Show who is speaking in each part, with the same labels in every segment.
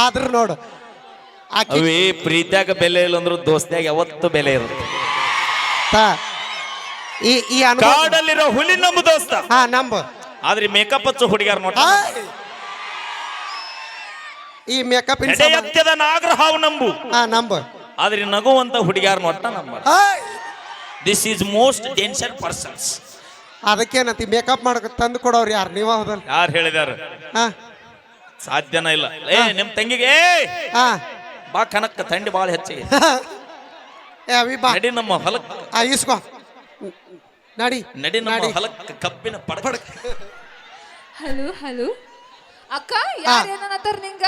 Speaker 1: ಆದ್ರೂ ನೋಡು
Speaker 2: ಅವೇ ಪ್ರೀತಿಯಾಗ ಬೆಲೆ ಇಲ್ಲ ಅಂದ್ರು ದೋಸ್ತಿಯಾಗ ಯಾವತ್ತು ಬೆಲೆ ಇರುತ್ತೆ.
Speaker 1: ಈ ಅನುಭವ
Speaker 2: ಕಾಡಲ್ಲಿರೋ ಹುಲಿ ನಂಬು ದೋಸ್ತ,
Speaker 1: ಹಾ ನಂಬು.
Speaker 2: ಆದ್ರೆ ಮೇಕಪ್ ಹಚ್ಚು ಹುಡುಗಿಯಾರ ನೋಡ.
Speaker 1: ಈ ಮೇಕಪ್
Speaker 2: ಎತ್ಯದ ನಾಗರ ಹಾವು ನಂಬು,
Speaker 1: ಹಾ ನಂಬು.
Speaker 2: ಆದ್ರೆ ನಗುವಂತ ಹುಡುಗಿಯಾರ ನೋಟ ನಂಬ. This is most danger persons.
Speaker 1: ಅದಕ್ಕೇನಂತಿ ಮೇಕಪ್ ಮಾಡಕ್ ತಂದು ಕೊಡೋರು ಯಾರು? ನೀವ ಹೌದಲ್ಲ?
Speaker 2: ಯಾರು ಹೇಳಿದಾರ?
Speaker 1: ಹಾ
Speaker 2: ಸಾಧ್ಯನ ಇಲ್ಲ. ನಿಮ್ ತಂಗಿಗೆ
Speaker 1: ಹಾ
Speaker 2: ಬಾ ಕನಕ್ಕ ಥಂಡಿ ಬಾಳ ಹೆಚ್ಚಿಗೆ
Speaker 1: ಅವಿ ಬಾ
Speaker 2: ನಡಿ ನಮ್ಮ ಹೊಲಕ್,
Speaker 1: ಇಸ್ಕೋ ನಡಿ
Speaker 2: ನಡಿ ನಮ್ಮ ಹೊಲಕ್ ಕಬ್ಬಿನ ಪಡಪಡ.
Speaker 3: ಹಲೋ ಹಲೋ ಅಕ್ಕ, ಯಾರು ಏನನ್ನತ್ತಾರ ನಿಂಗ?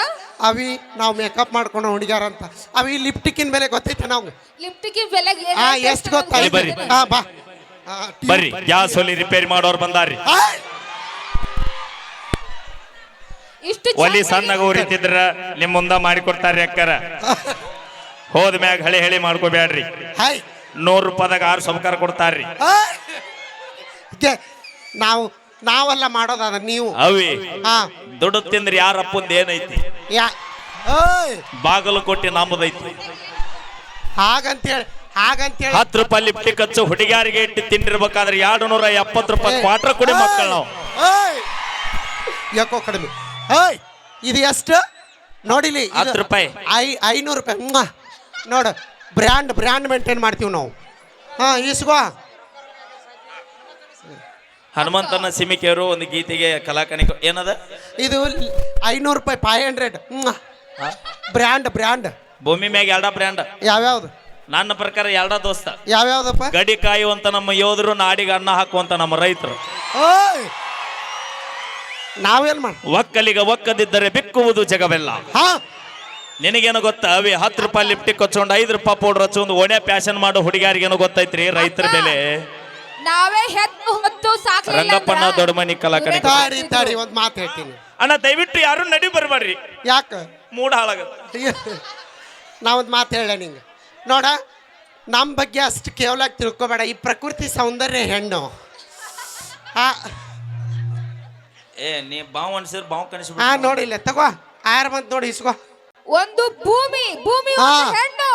Speaker 1: ಅವಿ ನಾವು ಮೇಕಪ್ ಮಾಡ್ಕೊಂಡು ಹುಡುಗ್ಯಾರ ಅಂತ. ಅವಿ ಲಿಪ್ಟಿಕ್ಕಿನ ಬೆಲೆ ಗೊತ್ತೈತೆ ನಾವು?
Speaker 3: ಲಿಫ್ಟಿಗೆ ಬೆಲೆಗೆ
Speaker 1: ಎಷ್ಟು ಗೊತ್ತಾಯ್ತು?
Speaker 2: ಬರ್ರಿ.
Speaker 1: ಹಾ ಬಾ
Speaker 2: ಬರ್ರಿ, ಗ್ಯಾಸ್ ಒಲಿ ರಿಪೇರಿ ಮಾಡೋರು ಬಂದಾರ್ರಿ.
Speaker 3: ಇಷ್ಟು
Speaker 2: ಒಲಿ ಸಣ್ಣಗ ಉರಿತಿದ್ರ ನಿಮ್ ಮುಂದ ಮಾಡಿಕೊಡ್ತಾರ್ರಿ ಅಕ್ಕರ. ಹೋದ ಮ್ಯಾಗ ಹಳಿ ಮಾಡ್ಕೋಬೇಡ್ರಿ.
Speaker 1: ಹಾಯ್
Speaker 2: 100 ರೂಪಾಯಿದಾಗ 6 ಸಂಸ್ಕಾರ ಕೊಡ್ತಾರ್ರಿ.
Speaker 1: ನಾವೆಲ್ಲ ಮಾಡೋದಾದ ನೀವು.
Speaker 2: ಅವಿ
Speaker 1: ಹಾ
Speaker 2: ದುಡ್ಡು ತಿಂದ್ರಿ ಯಾರ ಅಪ್ಪಂದ ಏನೈತಿ? ಬಾಗಲಕೋಟೆ ನಮ್ಮದೈತಿ.
Speaker 1: ಹಾಗಂತೇಳಿ
Speaker 2: 10 ರೂಪಾಯಿ ಲಿಪ್ಟಿಕ್ ಹಚ್ಚು ಹುಡುಗಿಯಾರಿಗೆ ಇಟ್ಟು ತಿಂದಿರ್ಬೇಕಾದ್ರೆ 270 ರೂಪಾಯಿ ಕ್ವಾರ್ಟರ್ ಕೊಡಿ ಮಕ್ಕಳು ನಾವು.
Speaker 1: ಯಾಕೋ ಕಡಿಮೆ. ಇದು ಎಷ್ಟು ನೋಡಿಲಿ?
Speaker 2: 10 ರೂಪಾಯಿ
Speaker 1: 500 ರೂಪಾಯಿ ನೋಡು. ಬ್ರ್ಯಾಂಡ್ ಮೇಂಟೈನ್ ಮಾಡ್ತೀವಿ ನಾವು. ಹಾ ಇಸ್ಕೋ.
Speaker 2: ಹನುಮಂತನ ಸಿಮಿಕೆಯರು ಒಂದು ಗೀತೆಗೆ ಕಲಾಕಾನಿಕ ಏನದ
Speaker 1: ಇದು 500 ರೂಪಾಯಿ 500. ಬ್ರ್ಯಾಂಡ್
Speaker 2: ಭೂಮಿ ಮ್ಯಾಗ 2 ಬ್ರ್ಯಾಂಡ್.
Speaker 1: ಯಾವ್ಯಾವ್ದು?
Speaker 2: ನನ್ನ ಪ್ರಕಾರ 2 ದೋಸ್ತ.
Speaker 1: ಯಾವ್ಯಾವ್ದಪ್ಪ?
Speaker 2: ಗಡಿ ಕಾಯುವಂತ ನಮ್ಮ ಯೋಧರು, ನಾಡಿಗೆ ಅನ್ನ ಹಾಕುವಂತ ನಮ್ಮ ರೈತರು.
Speaker 1: ನಾವೇನ್ ಮಾಡ?
Speaker 2: ಒಕ್ಕಲಿಗ ಒಕ್ಕದಿದ್ದರೆ ಬಿಕ್ಕುವುದು ಜಗವೆಲ್ಲ. ನಿನಗೇನು ಗೊತ್ತಾ ಅವಿ? 10 ರೂಪಾಯಿ ಲಿಪ್ಟಿಕ್ ಹಚ್ಕೊಂಡು 5 ರೂಪಾಯಿ ಪೌಡರ್ ಹಚ್ಚೊಂದು ಒಣೆ ಪ್ಯಾಶನ್ ಮಾಡೋ ಹುಡುಗಿಯಾರಿಗೇನು ಗೊತ್ತೈತ್ರಿ ರೈತರ ಬೆಲೆ?
Speaker 3: ನಾವೇ ಹೊತ್ತು ಸಾಕಲಿಲ್ಲ.
Speaker 2: ರಂಗಪ್ಪನ ದೊಡ್ಡ ಮನಿ ಕಲಾಕಾರಿ.
Speaker 1: ತಾಡಿ ಒಂದ್ ಮಾತು ಹೇಳ್ತೀನಿ
Speaker 2: ಅಣ್ಣ, ದಯವಿಟ್ಟು ಯಾರು ನಡಿ ಬರ್ಬೇಡ್ರಿ.
Speaker 1: ಯಾಕ?
Speaker 2: ಮೂಡ್ ಹಾಳಾಗತ್ತ.
Speaker 1: ನಾವೊಂದು ಮಾತು ಹೇಳ ನಿಂಗೆ ನೋಡ, ನಮ್ಮ ಬಗ್ಗೆ ಅಷ್ಟು ಕೇವಲ ತಿಳ್ಕೊಬೇಡ. ಈ ಪ್ರಕೃತಿ ಸೌಂದರ್ಯ ಹೆಣ್ಣು.
Speaker 2: ನೀ ಬಾವು ಅನ್ಸಿರ್ ಬಾವು ಕನಿಸ್.
Speaker 1: ನೋಡಿಲ್ಲ ತಗೋ, ಆಯರ್ ಬಂತ ನೋಡಿ ಇಸ್ಕೋ.
Speaker 3: ಒಂದು ಭೂಮಿ ಒಂದು ಹೆಣ್ಣು,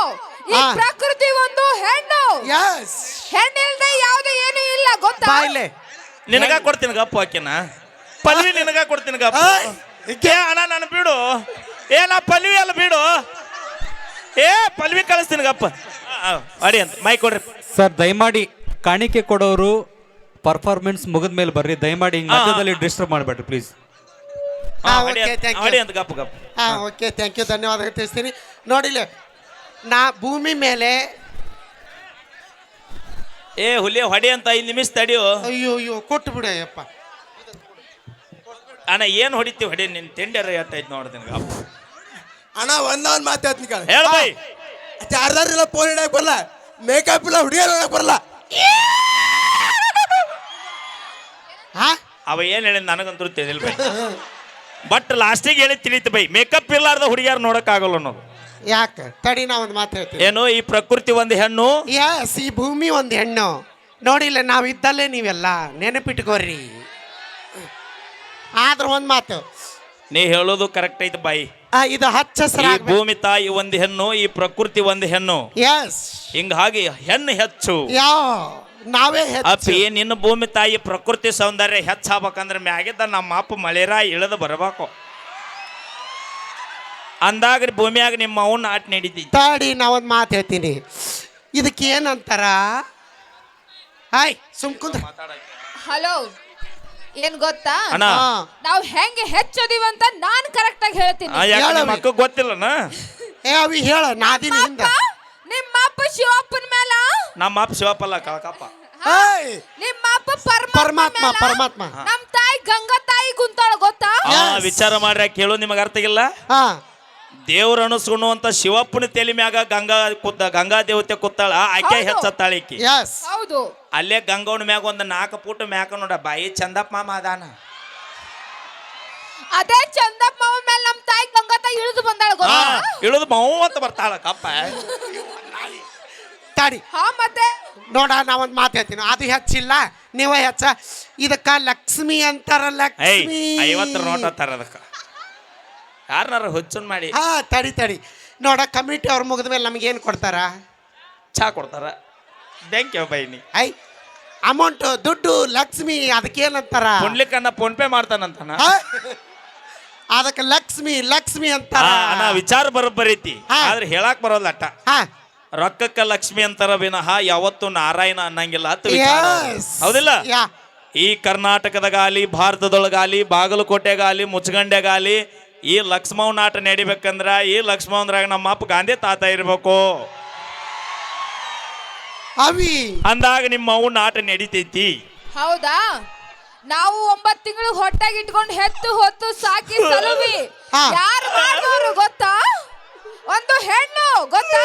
Speaker 3: ಈ ಪ್ರಕೃತಿ ಒಂದು ಹೆಣ್ಣು. ಹೆಣ್ಣಿಲ್ದೆ ಯಾವ್ದು ಏನು ಇಲ್ಲ ಗೊತ್ತಾ?
Speaker 1: ಬಾಯ್ಲೆ
Speaker 2: ನಿನಗ ಕೊಡ್ತೀನಿ ಗಪ್ಪ. ಹಾಕಿನ ಪಲ್ವಿ ನಿನಗ ಕೊಡ್ತೀನಿ ಗಪ್ಪ. ಅಣ್ಣ ನಾನು ಬಿಡು. ನಾ ಪಲ್ವಿ ಅಲ್ಲ ಬಿಡು. ಪಲ್ವಿ ಕಳಿಸ್ತೀನಿ ಗಪ್ಪ. ಅಡಿ ಅಂತ ಮೈ ಕೊಡ್ರಿ
Speaker 4: ಸರ್. ದಯಮಾಡಿ ಕಾಣಿಕೆ ಕೊಡೋರು ಪರ್ಫಾರ್ಮೆನ್ಸ್ ಮುಗಿದ ಮೇಲೆ ಬರ್ರಿ. ದಯಮಾಡಿ ಹಿಂಗ್ ಮಧ್ಯದಲ್ಲಿ ಡಿಸ್ಟರ್ಬ್ ಮಾಡಬೇಡ್ರಿ ಪ್ಲೀಸ್.
Speaker 2: ಅಡಿ ಅಂತ ಗಪ್ಪ ಗಪ್ಪ.
Speaker 1: ಓಕೆ ಥ್ಯಾಂಕ್ ಯು, ಧನ್ಯವಾದ ತಿಳಿಸ್ತೀನಿ. ನೋಡಿಲ್ಲ, ನಾ ಭೂಮಿ ಮೇಲೆ
Speaker 2: ಹುಲಿ ಹೊಡಿ ಅಂತ 5 ನಿಮಿಷ ತಡಿಯೋ.
Speaker 1: ಅಯ್ಯೋ ಕೊಟ್ಟು ಬಿಡಪ್ಪ.
Speaker 2: ಅಣ್ಣ ಏನು ಹೊಡಿತೀವಿ ಹೊಡಿ. ನಿನ್ ತಿಂಡ್ಯಾರ ಎಟ್ಟೈತ್ ನೋಡ್ತೀನಿ ಗಪ್ಪ.
Speaker 5: ಅಣ್ಣ ಒಂದೊಂದು ಮಾತಾಡ್ತೀನಿ ಕಣ.
Speaker 2: ಹೇಳ ಬೈ.
Speaker 5: ಚಾರ್ಜರ್ ಇಲ್ಲ, ಫೋನ್ ಇಡಕ್ ಬರಲ್ಲ, ಮೇಕಪ್ ಇಲ್ಲ, ಹುಡುಗಿಯರ್ ಇಡಕ್ ಬರಲ್ಲ.
Speaker 2: ಅವ ಏನ್ ಹೇಳಿದ್ ನನಗಂತೂ ತಿಳಿದಿಲ್ಲ ಬೈ. ಬಟ್ ಲಾಸ್ಟಿಗೆ ಹೇಳಿ ತಿಳಿತು ಬೈ, ಮೇಕಪ್ ಇಲ್ಲಾರ್ದ ಹುಡುಗಿಯಾರು ನೋಡಕ್ ಆಗಲ್ಲ ಅನ್ನೋದು.
Speaker 1: ಯಾಕೆ? ತಡಿ, ನಾ ಒಂದು ಮಾತು ಹೇಳ್ತೀನಿ.
Speaker 2: ಏನು? ಈ ಪ್ರಕೃತಿ ಒಂದು ಹೆಣ್ಣು,
Speaker 1: ಈ ಭೂಮಿ ಒಂದು ಹೆಣ್ಣು. ನೋಡಿಲ್ಲ, ನಾವಿದ್ದಲ್ಲೇ ನೀವೆಲ್ಲ ನೆನಪಿಟ್ಕೋರಿ. ಆದ್ರೆ ಒಂದು ಮಾತು,
Speaker 2: ನೀ ಹೇಳೋದು ಕರೆಕ್ಟ್ ಐತೆ ಬಾಯಿ.
Speaker 1: ಇದು ಹಚ್ಚ ಹಸಿರ.
Speaker 2: ಈ ಭೂಮಿ ತಾಯಿ ಒಂದು ಹೆಣ್ಣು, ಈ ಪ್ರಕೃತಿ ಒಂದು ಹೆಣ್ಣು. ಹಿಂಗಾಗಿ ಹೆಣ್ಣು ಹೆಚ್ಚು.
Speaker 1: ನಾವೇ
Speaker 2: ಅಪ್ಪಿ, ನಿನ್ನ ಭೂಮಿ ತಾಯಿ ಪ್ರಕೃತಿ ಸೌಂದರ್ಯ ಹೆಚ್ಚಾಗಬೇಕಂದ್ರೆ ಮ್ಯಾಗಿದ್ದ ನಮ್ಮ ಅಪ್ಪ ಮಳೆರಾ ಇಳಿದು ಬರಬೇಕು. ಅಂದಾಗ್ರಿ ಭೂಮಿಯಾಗ ನಿಮ್ಮ ಅವನ್ನ ಆಟ ನಡೀತಿ.
Speaker 1: ತಾಡಿ, ನಾವೊಂದು ಮಾತು ಹೇಳ್ತೀನಿ. ಇದಕ್ಕೆ ಏನಂತಾರ? ಸುಮ್ಕುಂದ್ರ.
Speaker 3: ಹಲೋ, ಏನ್ ಗೊತ್ತಾ?
Speaker 2: ಅಣ್ಣ,
Speaker 3: ನಾವು ಹೆಂಗೆ ಹೆಚ್ಚದಿವಂತ ನಾನು ಕರೆಕ್ಟ್ ಆಗಿ ಹೇಳ್ತೀನಿ.
Speaker 2: ಮಕ್ಕ ಗೊತ್ತಿಲ್ಲನ?
Speaker 1: ಅವಿ ಹೇಳ, ನಾದಿನ ಹಿಂದ.
Speaker 3: ನಿಮ್ಮ ಅಪ್ಪ ಶಿವಪ್ಪನ ಮೇಲ.
Speaker 2: ನಮ್ಮ ಅಪ್ಪ ಶಿವಪ್ಪಲ್ಲ, ಕಳಕಪ್ಪ.
Speaker 3: ನಿಮ್ಮ ಅಪ್ಪ
Speaker 1: ಪರಮಾತ್ಮ.
Speaker 3: ನಮ್ ತಾಯಿ ಗಂಗಾ ತಾಯಿ ಕುಂತಾಳ ಗೊತ್ತಾ?
Speaker 2: ವಿಚಾರ ಮಾಡ್ರಿ, ಕೇಳೋ ನಿಮಗೆ ಅರ್ಥ ಆಗಿಲ್ಲ. ದೇವ್ರ ಅನುಸ್ಕೊಳ್ಳುವಂತ ಶಿವಪ್ಪನ ತಲೆ ಮ್ಯಾಗ ಗಂಗಾ ದೇವತೆ ಕೂತಾಳ. ಆಕೆ ಹೆಚ್ಚತ್ತಾಳ ಈಕಿ.
Speaker 3: ಹೌದು.
Speaker 2: ಅಲ್ಲೇ ಗಂಗವನ ಮ್ಯಾಗ ಒಂದು 4 ಫೂಟ್ ಮ್ಯಾಕ ನೋಡ ಬಾಯಿ ಚಂದಪ್ಪ ಮಾಮ ಅದಾನ.
Speaker 3: ಅದೇ ಚಂದಪ್ಪ ಮಾಮ ಮೇಲೆ ನಮ್ ತಾಯಿ ಗಂಗಾ ತಾಯಿ ಇಳಿದು ಬಂದಾಳ ಗೊತ್ತಾ?
Speaker 2: ಇಳಿದು ಮಾವು ಅಂತ ಬರ್ತಾಳ ಕಪ್ಪ.
Speaker 1: ತಾಡಿ
Speaker 3: ಹಾ ಮತ್ತೆ
Speaker 1: ನೋಡ ನಾ ಒಂದು ಮಾತು ಹೇಳ್ತೀನಿ, ಅದು ಹೆಚ್ಚಿಲ್ಲ ನೀವ ಹೆಚ್ಚ. ಇದಕ್ಕ ಲಕ್ಷ್ಮಿ ಅಂತಾರ,
Speaker 2: ಏಯ್
Speaker 1: ಲಕ್ಷ್ಮಿ.
Speaker 2: 50 ನೋಟ್ ಅಂತಾರ ಅದಕ್ಕೆ. ಯಾರನ್ನಾರ ಹುಚ್ಚನ್ ಮಾಡಿ
Speaker 1: ಹಾ ತಡಿ ನೋಡ, ಕಮಿಟಿ ಅವ್ರ ಮುಗಿದ ಮೇಲೆ ನಮ್ಗೆ ಏನು ಕೊಡ್ತಾರ?
Speaker 2: ಚಾ ಕೊಡ್ತಾರ. ಥ್ಯಾಂಕ್ ಯು ಬೈನಿ.
Speaker 1: ಐ ಅಮೌಂಟ್ ದುಡ್ಡು ಲಕ್ಷ್ಮಿ ಅದಕ್ಕೇನಂತಾರ?
Speaker 2: ಪುಂಡ್ಲಿಕ್ಕನ್ನ ಫೋನ್ ಪೇ ಮಾಡ್ತಾನಂತಾನ.
Speaker 1: ಅದಕ್ಕೆ ಲಕ್ಷ್ಮಿ ಲಕ್ಷ್ಮಿ ಅಂತಾರ.
Speaker 2: ನಾ ವಿಚಾರ ಬರೋಬ್ಬರೈತಿ,
Speaker 1: ಹಾ.
Speaker 2: ಆದ್ರೆ ಹೇಳಾಕ್ ಬರೋಲ್ಲ ಅಟ್ಟ.
Speaker 1: ಹಾ
Speaker 2: ರೊಕ್ಕಕ್ಕ ಲಕ್ಷ್ಮಿ ಅಂತಾರ ವಿನಃ ಯಾವತ್ತು ನಾರಾಯಣ ಅನ್ನಂಗಿಲ್ಲ ಅಂತ ವಿಚಾರ.
Speaker 1: Yes.
Speaker 2: ಹೌದಿಲ್ಲ?
Speaker 1: ಯಾ
Speaker 2: ಈ ಕರ್ನಾಟಕದಾಗಲಿ ಭಾರತದೊಳಗಾಲಿ ಬಾಗಲಕೋಟೆಗಾಲಿ ಮುಚ್ಚಗಂಡೆಗಾಲಿ ಈ ಲಕ್ಷ್ಮವ್ ನಾಟ ನಡಿಬೇಕಂದ್ರ ಈ ಲಕ್ಷ್ಮವಂದ್ರಾಗ ನಮ್ಮ ಅಪ್ಪ ಗಾಂಧಿ ತಾತ ಇರ್ಬೇಕು.
Speaker 1: ಅವಿ
Speaker 2: ಅಂದಾಗ ನಿಮ್ಮ ಅವು ನಾಟ ನಡಿತೈತಿ.
Speaker 3: ಹೌದಾ? ನಾವು 9 ತಿಂಗಳು ಹೊಟ್ಟಾಗಿ ಇಟ್ಕೊಂಡು ಹೆತ್ತು ಹೊತ್ತು ಸಾಕಿ ಸಲುವಿ
Speaker 1: ಹಾ.
Speaker 3: ಯಾರು ಮಾಡಿದವರು ಗೊತ್ತಾ? ಒಂದು ಹೆಣ್ಣು ಗೊತ್ತಾ?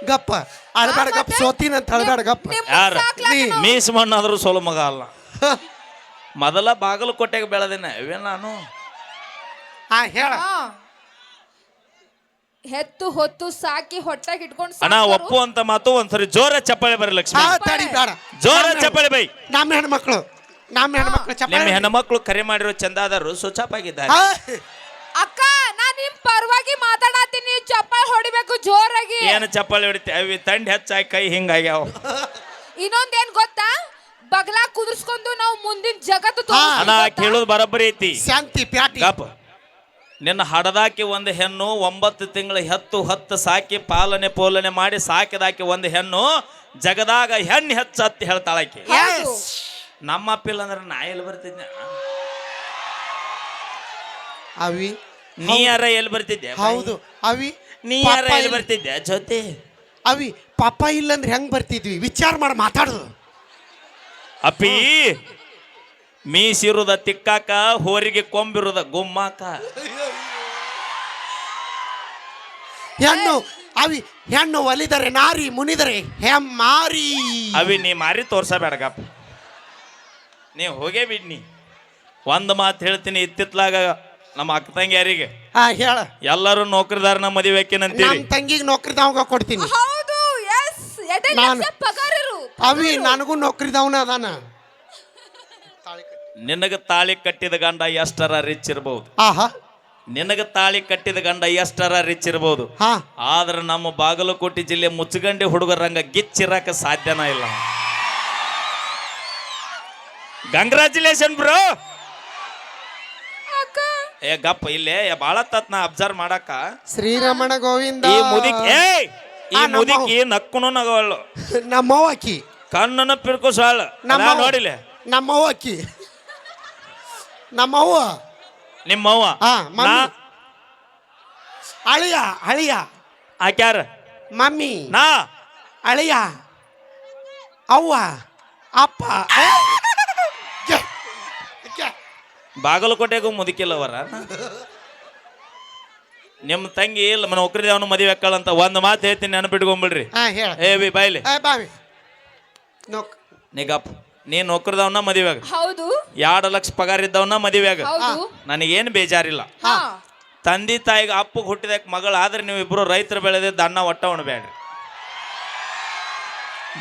Speaker 1: ಗಪ್ಪ ಅಳಬೇಡ, ಗಪ್ಪ ಸೋತೀನಂತ ಅಳಬೇಡ, ಗಪ್ಪ.
Speaker 2: ಯಾರ
Speaker 3: ಸಾಕ್ಲಾಕ ನಾವು-
Speaker 2: ಮೀಸ್ ಮಣ್ಣಾದ್ರೂ ಸೋಲು ಮಗ ಅಲ್ಲ. ಮೊದಲ ಬಾಗಲಕೋಟೆಗೆ ಬೆಳೆದೇನೆ ಇವೇ ನಾನು.
Speaker 1: ಹಾ ಹೇಳ.
Speaker 3: ಹಾ. ಹೆತ್ತು ಹೊತ್ತು ಸಾಕಿ ಹೊಟ್ಟಾಗಿ ಇಟ್ಕೊಂಡು
Speaker 2: ಅಣ್ಣ ಒಪ್ಪು ಅಂತ ಮಾತು ಒಂದ್ಸರಿ ಜೋರ ಚಪ್ಪಾಳೆ ಬರ್ರಿ ಲಕ್ಷ್ಮಿ.
Speaker 1: ಹಾ ತಡಿ ಬೇಡ,
Speaker 2: ಜೋರ ಚಪ್ಪಾಳೆ ಬೈ.
Speaker 1: ನಮ್ಮ ಹೆಣ್ಮಕ್ಳು
Speaker 2: ನಿಮ್ಮ
Speaker 1: ಚಪ್ಪಾಳೆ.
Speaker 2: ಹೆಣ್ಮಕ್ಳು ಕರೆ ಮಾಡಿರೋ ಚಂದಾದರು ಸುಚಾಪಾಗಿದ್ದಾರೆ.
Speaker 1: ಹಾ,
Speaker 3: ಅಕ್ಕ ನಾ ನಿಮ್ ಪರವಾಗಿ ಮಾತಾಡತೀನಿ, ಚಪ್ಪಾಳೆ ಹೊಡಿಬೇಕು ಜೋರಾಗಿ.
Speaker 2: ಏನು ಚಪ್ಪಾಳೆ ಹೊಡಿತಿ ಅವಿ ತಂಡ ಹೆಚ್ಚಾಗಿ ಕೈ ಹಿಂಗಾಗ್ಯಾವ.
Speaker 3: ಇನ್ನೊಂದೇನ್ ಗೊತ್ತಾ? ಬಗ್ಲಾ ಕುದಿಸ್ಕೊಂಡು ನಾವು ಮುಂದಿನ ಜಗತ್ತು
Speaker 2: ಅಣ್ಣ ಕೇಳೋದು ಬರೋಬ್ಬರಿ ಐತಿ.
Speaker 1: ಶಾಂತಿ ಪ್ಯಾಟಿ.
Speaker 2: ಗಪ್ ನಿನ್ನ ಹಡದಾಕಿ ಒಂದು ಹೆಣ್ಣು 9 ತಿಂಗಳ ಹತ್ತು ಸಾಕಿ ಪಾಲನೆ ಪೋಲನೆ ಮಾಡಿ ಸಾಕಿದಾಕಿ ಒಂದು ಹೆಣ್ಣು ಜಗದಾಗ ಹೆಣ್ಣು ಹೆಚ್ಚು ಹತ್ತಿ ಹೇಳ್ತಾಳಾಕಿ.
Speaker 3: ಹೌದು.
Speaker 2: ನಮ್ಮ ಅಪ್ಪಿಲ್ಲ ಅಂದ್ರೆ ನಾ ಎಲ್ಲಿ ಬರ್ತಿದ್ದೆ?
Speaker 1: ಅವಿ
Speaker 2: ನೀ ಯಾರ ಎಲ್ಲಿ ಬರ್ತಿದ್ದೆ?
Speaker 1: ಹೌದು ಅವಿ,
Speaker 2: ನೀ
Speaker 1: ಪಾಪ
Speaker 2: ಯಾರ ಎಲ್ಲಿ
Speaker 1: ಇಲ್ಲ-
Speaker 2: ಬರ್ತಿದ್ದೆ ಜೊತೆ?
Speaker 1: ಅವಿ ಪಾಪ ಇಲ್ಲಂದ್ರೆ ಹೆಂಗ್ ಬರ್ತಿದ್ವಿ? ವಿಚಾರ ಮಾಡಿ ಮಾತಾಡುದು.
Speaker 2: ಅಪ್ಪಿ ಮೀಸಿರುದ ತಿಕ್ಕಾಕ ಹೋರಿಗೆ ಕೊಂಬಿರುದ ಗುಮ್ಮಾಕ.
Speaker 1: ಹೆಣ್ಣು ಅವಿ ಹೆಣ್ಣು ಒಲಿದರೆ ನಾರಿ ಮುನಿದರೆ ಹೆಮ್ಮಾರಿ.
Speaker 2: ಅವಿ ನೀ ಮಾರಿ ತೋರ್ಸಬೇಡಗಪ್ಪ, ನೀ ಹೋಗೇ ಬಿಡ್ನಿ. ಒಂದು ಮಾತು ಹೇಳ್ತೀನಿ, ಇತ್ತಿತ್ಲಾಗ ನಮ್ಮ ಅಕ್ಕ ತಂಗಿಯರಿಗೆ
Speaker 1: ಹಾ ಹೇಳ.
Speaker 2: ಎಲ್ಲರೂ ನೌಕರಿದಾರನ ಮದುವೆ ಹಾಕಿನಂತೀರಿ.
Speaker 1: ನಮ್ ತಂಗಿಗೆ ನೌಕರಿದವಂಗ ಕೊಡ್ತೀನಿ.
Speaker 3: ಹೌದು ಎಸ್
Speaker 1: ನಾನು-
Speaker 3: ಪಗಾರರು
Speaker 1: ಅವಿ ನನಗೂ ನೌಕರಿದವನ ಅದಾನ.
Speaker 2: ನಿನಗ ತಾಳಿ ಕಟ್ಟಿದ ಗಂಡ ಎಷ್ಟರ ರಿಚ್ ಇರ್ಬಹುದು.
Speaker 1: ಆಹಾ
Speaker 2: ನಿನಗ ತಾಳಿ ಕಟ್ಟಿದ ಗಂಡ ಎಷ್ಟರ ರಿಚ್ ಇರ್ಬಹುದು.
Speaker 1: ಹಾ
Speaker 2: ಆದ್ರೆ ನಮ್ಮ ಬಾಗಲಕೋಟೆ ಜಿಲ್ಲೆ ಮುಚ್ಚಗಂಡಿ ಹುಡುಗರಂಗ ಗಿಚ್ಚಿರಕ ಸಾಧ್ಯನ ಇಲ್ಲ. Congratulation bro.
Speaker 3: ಅಕ್ಕ
Speaker 2: ಏ ಗಪ್ಪ ಇಲ್ಲೇ ಬಾಳ ತತ್ ನಾ ಅಬ್ಸರ್ವ್ ಮಾಡಾಕ.
Speaker 1: ಶ್ರೀರಮಣ ಗೋವಿಂದ.
Speaker 2: ಈ ಮುದಿಕ್ ಈ ಮುದಿಕಿ ನಕ್ಕುನು ನಗವಳ್ಳು,
Speaker 1: ನಮ್ಮವ್ವಕ್ಕಿ
Speaker 2: ಕಣ್ಣನ ಪಿರ್ಕೋಸಾಳ ನೋಡಿಲೆ.
Speaker 1: ನಮ್ಮವ್ವಕ್ಕಿ ನಮ್ಮವ್ವ
Speaker 2: ನಿಮ್ಮವ್ವ
Speaker 1: ಹಾ ಮಮ್ಮಿ ಅಳಿಯ ಅಳಿಯ
Speaker 2: ಆಕ್ಯಾರ
Speaker 1: ಮಮ್ಮಿ
Speaker 2: ನಾ
Speaker 1: ಅಳಿಯ ಅವ್ವ ಅಪ್ಪ.
Speaker 2: ಬಾಗಲಕೋಟೆಗೂ ಮುದುಕಿಲ್ಲವರ. ನಿಮ್ಮ ತಂಗಿ ಇಲ್ಲ ನೌಕರಿ ಅವನು ಮದುವೆ ಹಾಕಳಂತ ಒಂದು ಮಾತು ಹೇಳ್ತೀನಿ, ನೆನಪಿಟ್ಕೊಂಡ್ಬಿಡ್ರಿ.
Speaker 1: ಹಾ ಹೇಳ.
Speaker 2: ಏ ಬಿ ಬಾಯ್ಲಿ
Speaker 1: ಬಾವಿ ನೋಕ್
Speaker 2: ನಿಗಪ್ಪ, ನೀ ನೌಕರಿದವನ್ನ ಮದುವೆಯಾಗ,
Speaker 3: ಹೌದು
Speaker 2: 2 ಲಕ್ಷ ಪಗಾರ ಇದ್ದವನ್ನ ಮದುವೆಯಾಗ.
Speaker 3: ಹೌದು
Speaker 2: ನನಗೇನು ಬೇಜಾರಿಲ್ಲ.
Speaker 3: ಹಾ
Speaker 2: ತಂದೆ ತಾಯಿಗೆ ಅಪ್ಪಗೆ ಹುಟ್ಟಿದ ಮಗಳು ಆದ್ರೆ ನೀವು ಇಬ್ರು ರೈತರು ಬೆಳೆದಿದ್ದ ಅನ್ನ ಒಟ್ಟ ಉಣ್ಬೇಡ್ರಿ.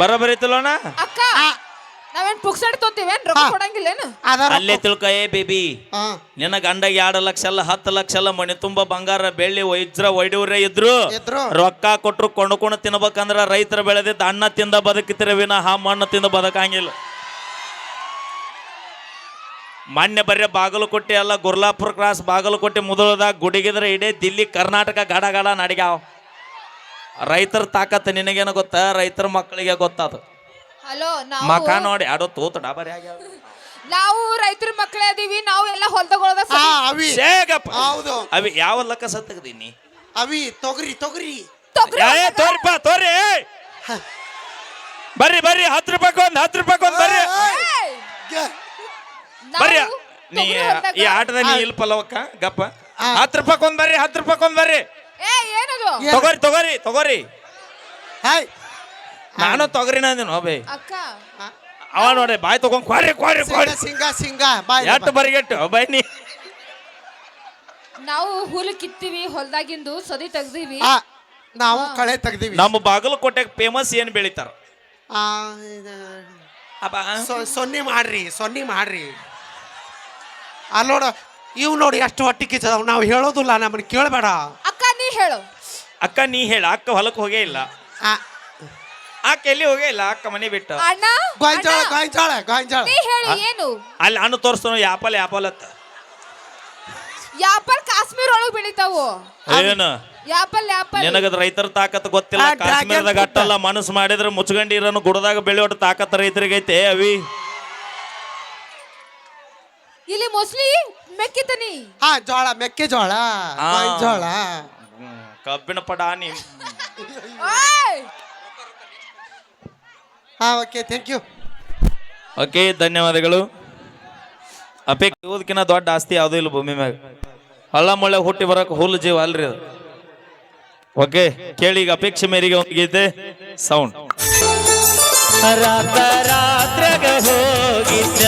Speaker 2: ಬರೋಬರಿತಲ್ಲೋಣ?
Speaker 3: ಅಕ್ಕ ನಾವೇನ್ ಪುಕ್ಸಡ್ ತೊಂತೀವೇನ್? ರೊಕ್ಕ ಕೊಡಂಗಿಲ್ಲೇನು?
Speaker 2: ಅಲ್ಲೇ ತಿಳ್ಕೊ. ಏ ಬೇಬಿ,
Speaker 1: ಹಾ
Speaker 2: ನಿನ್ನ ಗಂಡ 2 ಲಕ್ಷ ಅಲ್ಲ 10 ಲಕ್ಷ ಅಲ್ಲ ಮನೆ ತುಂಬಾ ಬಂಗಾರ ಬೆಳ್ಳಿ ವೈಜ್ರ ಒಯ್ಡೂರೇ ಇದ್ರು
Speaker 1: ಇದ್ರು.
Speaker 2: ರೊಕ್ಕ ಕೊಟ್ರು ಕೊಂಡ್ಕೊಂಡು ತಿನ್ಬೇಕಂದ್ರ ರೈತರು ಬೆಳೆದಿದ್ದ ಅನ್ನ ತಿಂದ ಬದುಕಿತಿರ ವಿನಃ ಮಣ್ಣು ತಿಂದ ಬದುಕಂಗಿಲ್ಲ. ಮೊನ್ನೆ ಬರ್ರೆ ಬಾಗಲಕೋಟೆ ಅಲ್ಲ ಗುರ್ಲಾಪುರ ಕ್ರಾಸ್ ಬಾಗಲಕೋಟೆ ಮುದಳದಾಗ ಗುಡಿಗಿದ್ರೆ ಇಡೀ ದಿಲ್ಲಿ ಕರ್ನಾಟಕ ಗಡ ಗಡ ನಡಿಗ್ಯಾವ. ರೈತರ ತಾಕತ್ ನಿನಗೇನು ಗೊತ್ತಾ? ರೈತರ ಮಕ್ಕಳಿಗೆ ಗೊತ್ತದು.
Speaker 3: ಹಲೋ
Speaker 2: ಮಕ ನೋಡಿ ಆಡೋ ತೂತು ಡಾಬರಿ ಆಗ್ಯಾವ.
Speaker 3: ನಾವು ರೈತರ ಮಕ್ಕಳೇ ಅದೀವಿ, ನಾವು ಎಲ್ಲ ಹೊಲ್ದಗೊಳದ
Speaker 1: ಹಾ ಅವಿ
Speaker 2: ಶೇಗಪ್ಪ.
Speaker 1: ಹೌದು
Speaker 2: ಅವಿ ಯಾವ ಲಕ್ಕ ಸತ್ತಗದೀನಿ?
Speaker 1: ಅವಿ ತೊಗರಿ ತೊಗರಿ
Speaker 2: ತೋರಿಪ್ಪ ತೋರಿ. ಬರ್ರಿ ಬರ್ರಿ 10 ರೂಪಾಯಿಗೊಂದು 10 ರೂಪಾಯಿಗೊಂದು ಬರ್ರಿ ಬರ್ರಿ. ನೀ ಈ ಆಟದಲ್ಲಿ ನೀ ಇಲ್ಲಿ ಪಲವಕ್ಕ ಗಪ್ಪ 10 ರೂಪಾಯಿಗೊಂದು ಬರ್ರಿ 10 ರೂಪಾಯಿಗೊಂದು ಬರ್ರಿ.
Speaker 3: ಏನದು
Speaker 2: ತಗೋರಿ ತಗೋರಿ ತಗೋರಿ.
Speaker 1: ಹಾಯ್
Speaker 2: ನಾನು ತೊಗರಿನ ಅಂದಿನ ಬೈ.
Speaker 3: ಅಕ್ಕ
Speaker 2: ಅವ ನೋಡಿ ಬಾಯ್ ತಗೊಂಡ್ ಕ್ವಾರಿ ಕ್ವಾರಿ ಕ್ವಾರಿ
Speaker 1: ಸಿಂಗ ಸಿಂಗ ಬಾಯ್
Speaker 2: ಎಟ್ಟು ಬರಿಗೆಟ್ಟು ಬೈ ನೀ.
Speaker 3: ನಾವು ಹುಲ್ಲು ಕಿತ್ತೀವಿ, ಹೊಲ್ದಾಗಿಂದು ಸದಿ ತೆಗ್ದೀವಿ.
Speaker 1: ನಾವು ಕಳೆ ತೆಗ್ದೀವಿ.
Speaker 2: ನಮ್ಮ ಬಾಗಲಕೋಟೆಗೆ ಫೇಮಸ್ ಏನ್ ಬೆಳಿತಾರ?
Speaker 1: ಆ, ಇದು,
Speaker 2: ಅಬ್ಬಾ
Speaker 1: ಸೊನ್ನೆ ಮಾಡ್ರಿ ಅಲ್ಲಿ ನೋಡು, ಇವ್ ನೋಡಿ ಎಷ್ಟು ಹೊಟ್ಟಿ ಕಿಚ್ಚದವ್. ನಾವು ಹೇಳೋದಿಲ್ಲ, ನಮ್ಮನ್ನ ಕೇಳಬೇಡ.
Speaker 3: ಅಕ್ಕ ನೀ ಹೇಳು.
Speaker 2: ಅಕ್ಕ ನೀ ಹೇಳ. ಅಕ್ಕ ಹೊಲಕ್ಕೆ ಹೋಗೇ ಇಲ್ಲ. ಅಕ್ಕ ಎಲ್ಲಿ ಹೋಗೇ ಇಲ್ಲ. ಅಕ್ಕ ಮನೆ ಬಿಟ್ಟು
Speaker 3: ಅಣ್ಣ
Speaker 1: ಗಾಂಜಾಳ
Speaker 3: ನೀ ಹೇಳು ಏನು?
Speaker 2: ಅಲ್ಲಿ ಹಣ್ಣು ತೋರಿಸ್ತಾನ. ಯಾಪಲ್ ಅತ್ತ
Speaker 3: ಯಾಪಲ್ ಕಾಶ್ಮೀರ ಒಳಗ್ ಬೆಳಿತಾವು.
Speaker 2: ಏನು
Speaker 3: ಯಾಪಲ್
Speaker 2: ನಿನಗದ ರೈತರ ತಾಕತ್ ಗೊತ್ತಿಲ್ಲ.
Speaker 1: ಆ, ಡ್ರ್ಯಾಗನ್
Speaker 2: ಕಾಶ್ಮೀರದಾಗ
Speaker 1: ಫ್ರೂಟ್.
Speaker 2: ಅಟ್ಟಲ್ಲ, ಮನಸ್ಸು ಮಾಡಿದ್ರೆ ಮುಚ್ಗಂಡಿ ಇರೋನು ಗುಡದಾಗ ಬೆಳೆಯೋಟ ತಾಕತ್ ರೈತರಿಗೈತೆ ಅವಿ.
Speaker 3: ಇಲ್ಲಿ ಮೋಸ್ಟ್ಲಿ ಮೆಕ್ಕಿತನಿ.
Speaker 1: ಜೋಳ, ಮೆಕ್ಕೆಜೋಳ, ಗಾಂಜಾಳ.
Speaker 2: ಕಬ್ಬಿಣ ಪಡಾನಿ.
Speaker 1: Okay, thank you.
Speaker 2: ಓಕೆ, ಧನ್ಯವಾದಗಳು. ಅಪೇಕ್ಷೆ ಓದಕಿನ ದೊಡ್ಡ ಆಸ್ತಿ ಯಾವುದೂ ಇಲ್ಲ ಭೂಮಿ ಮ್ಯಾಗ. ಹಳ್ಳ ಮುಳ್ಳ ಹುಟ್ಟಿ ಬರಕ್ ಹುಲ್ಲು ಜೀವ ಅಲ್ರಿ ಅದು. ಓಕೆ, ಕೇಳಿ ಈಗ ಅಪೇಕ್ಷೆ ಮೇರೆಗೆ ಒಂದು ಗೀತೆ ಸೌಂಡ್. ರಾತ್ರಾಗ ಹೋಗಿದ್ದ